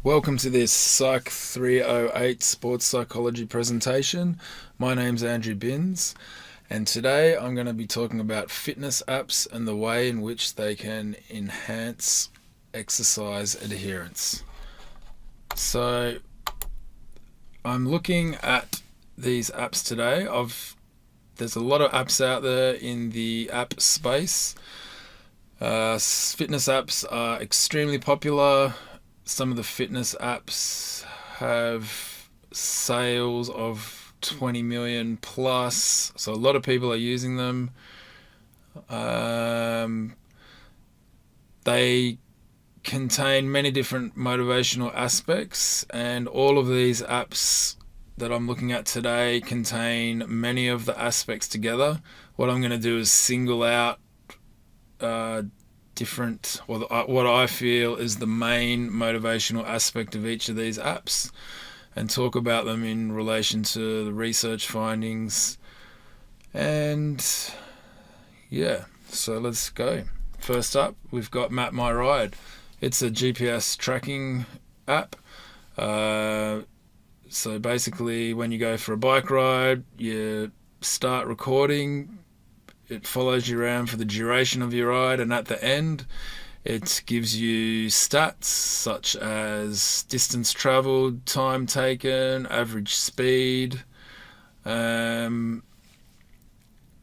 Welcome to this Psych 308 Sports Psychology presentation. My name's Andrew Binns, and today I'm going to be talking about fitness apps and the way in which they can enhance exercise adherence. So I'm looking at these apps today. There's a lot of apps out there in the app space. Fitness apps are extremely popular. Some of the fitness apps have sales of 20 million plus, so a lot of people are using them. They contain many different motivational aspects, and all of these apps that I'm looking at today contain many of the aspects together. What I'm going to do is single out what I feel is the main motivational aspect of each of these apps and talk about them in relation to the research findings. And yeah, so let's go. First up, we've got Map My Ride. It's a GPS tracking app. So basically, when you go for a bike ride, you start recording. It follows you around for the duration of your ride, and at the end it gives you stats such as distance travelled, time taken, average speed, and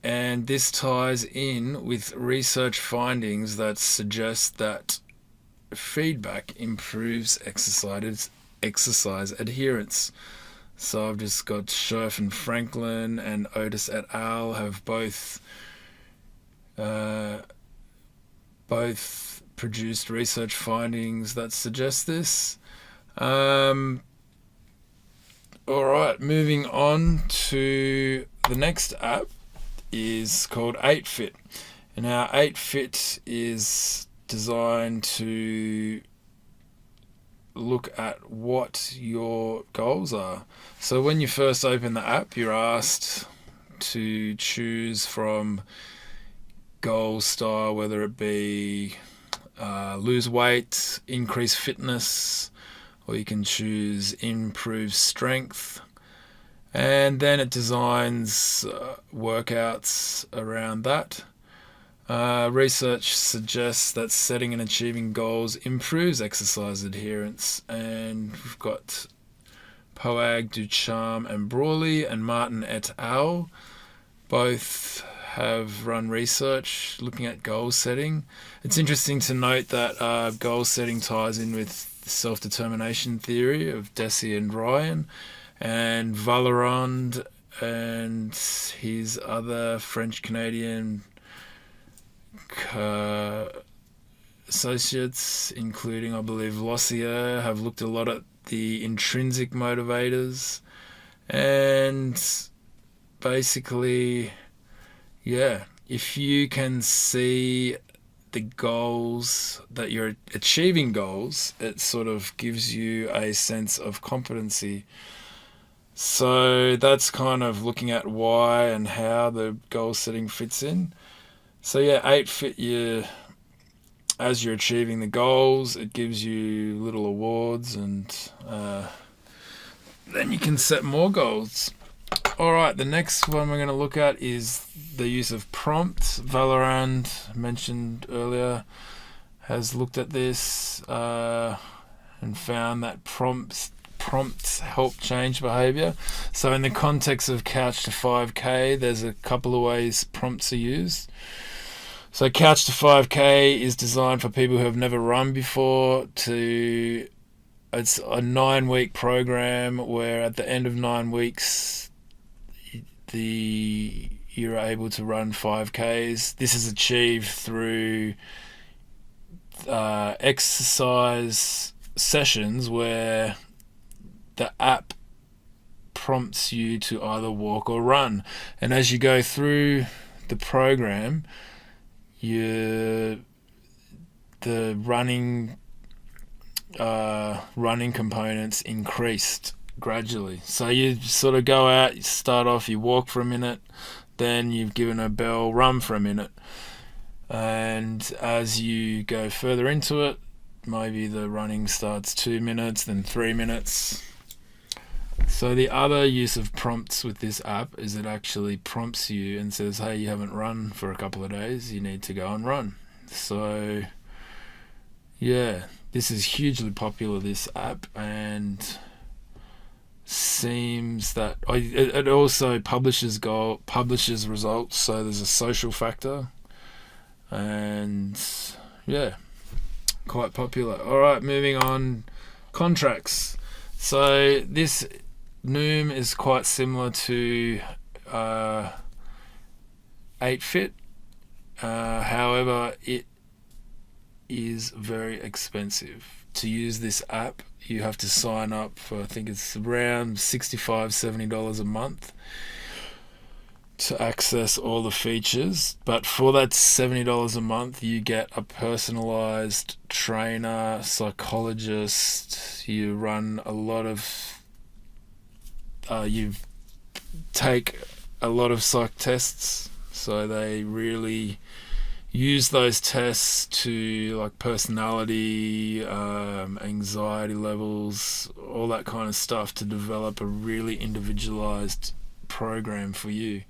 this ties in with research findings that suggest that feedback improves exercise adherence. So I've just got Scherf and Franklin and Otis et al. Have both produced research findings that suggest this. Alright, moving on to the next app is called 8Fit. And now 8Fit is designed to look at what your goals are. So when you first open the app, you're asked to choose from goal style, whether it be lose weight, increase fitness, or you can choose improve strength. And then it designs workouts around that. Research suggests that setting and achieving goals improves exercise adherence, and we've got Poag, Ducharme and Brawley and Martin et al. Both have run research looking at goal setting. It's interesting to note that goal setting ties in with the self-determination theory of Deci and Ryan, and Valerand and his other French-Canadian associates, including I believe Lossier, have looked a lot at the intrinsic motivators, and basically, yeah, if you can see the goals that you're achieving goals, it sort of gives you a sense of competency. So that's kind of looking at why and how the goal setting fits in. So yeah, 8Fit, as you're achieving the goals, it gives you little awards, and then you can set more goals. Alright, the next one we're going to look at is the use of prompts. Valerand, mentioned earlier, has looked at this and found that prompts help change behaviour. So in the context of Couch to 5K, there's a couple of ways prompts are used. So Couch to 5K is designed for people who have never run before. It's a 9-week program where at the end of 9 weeks you're able to run 5Ks. This is achieved through exercise sessions where the app prompts you to either walk or run. And as you go through the program, the running components increased gradually. So you sort of go out, you start off, you walk for a minute, then you've given a bell run for a minute, and as you go further into it, maybe the running starts 2 minutes, then 3 minutes. So the other use of prompts with this app is it actually prompts you and says, hey, you haven't run for a couple of days, you need to go and run. So yeah, this is hugely popular, this app, and seems that it also publishes results, so there's a social factor, and yeah, quite popular. All right, moving on, contracts. So this Noom is quite similar to 8fit. However, it is very expensive. To use this app, you have to sign up for, I think it's around $65-$70 a month to access all the features. But for that $70 a month, you get a personalized trainer, psychologist. You run a lot of you take a lot of psych tests, so they really use those tests to, like, personality, anxiety levels, all that kind of stuff, to develop a really individualized program for you.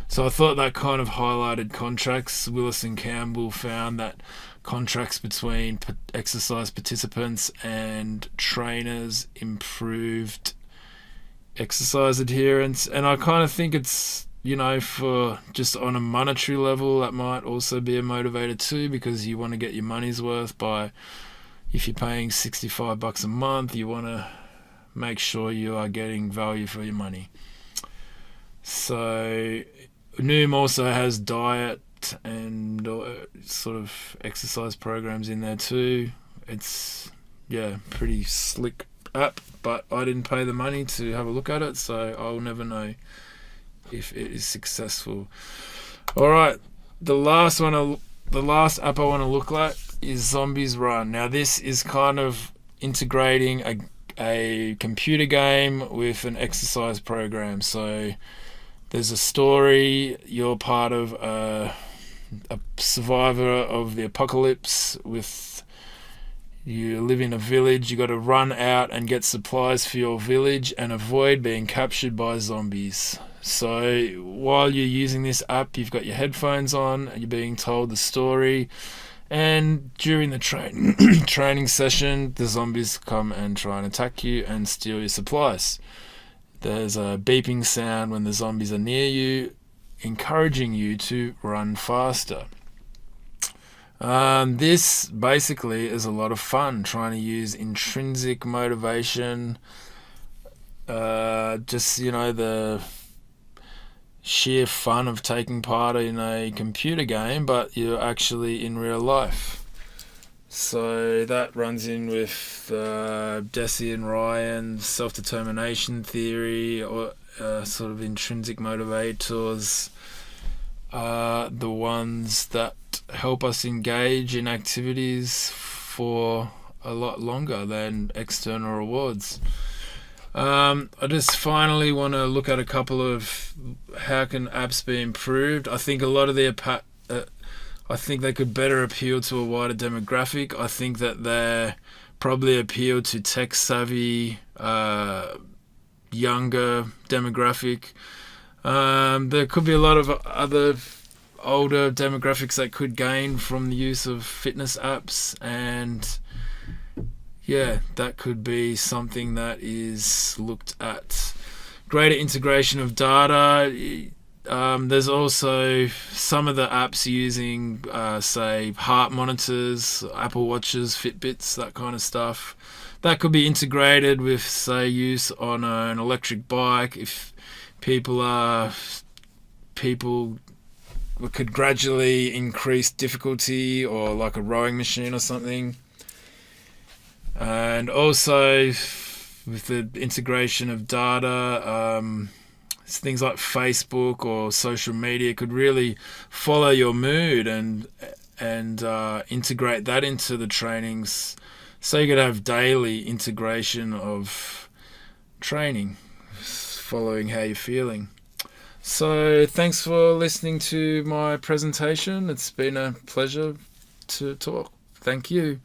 So I thought that kind of highlighted contracts. Willis and Campbell found that contracts between exercise participants and trainers improved exercise adherence, and I kind of think it's, for just on a monetary level, that might also be a motivator too, because you want to get your money's worth by, if you're paying $65 a month, you want to make sure you are getting value for your money. So Noom also has diet and sort of exercise programs in there too. It's, pretty slick app, but I didn't pay the money to have a look at it, so I'll never know if it is successful. All right, the last app I want to look at is Zombies Run. Now this is kind of integrating a computer game with an exercise program. So there's a story, you're part of a survivor of the apocalypse, you live in a village, you got to run out and get supplies for your village and avoid being captured by zombies. So while you're using this app, you've got your headphones on and you're being told the story, and during the training session, the zombies come and try and attack you and steal your supplies. There's a beeping sound when the zombies are near you, encouraging you to run faster. This basically is a lot of fun, trying to use intrinsic motivation, the sheer fun of taking part in a computer game, but you're actually in real life. So that runs in with Deci and Ryan's self-determination theory, or sort of intrinsic motivators are the ones that help us engage in activities for a lot longer than external rewards. I just finally want to look at a couple of how can apps be improved. I think a lot of I think they could better appeal to a wider demographic. I think that they probably appeal to tech-savvy, younger demographic. There could be a lot of other older demographics that could gain from the use of fitness apps, and that could be something that is looked at. Greater integration of data. There's also some of the apps using, say, heart monitors, Apple Watches, Fitbits, that kind of stuff. That could be integrated with, say, use on an electric bike. If people could gradually increase difficulty, or like a rowing machine or something. And also with the integration of data, things like Facebook or social media could really follow your mood and integrate that into the trainings. So you could have daily integration of training following how you're feeling. So thanks for listening to my presentation. It's been a pleasure to talk. Thank you.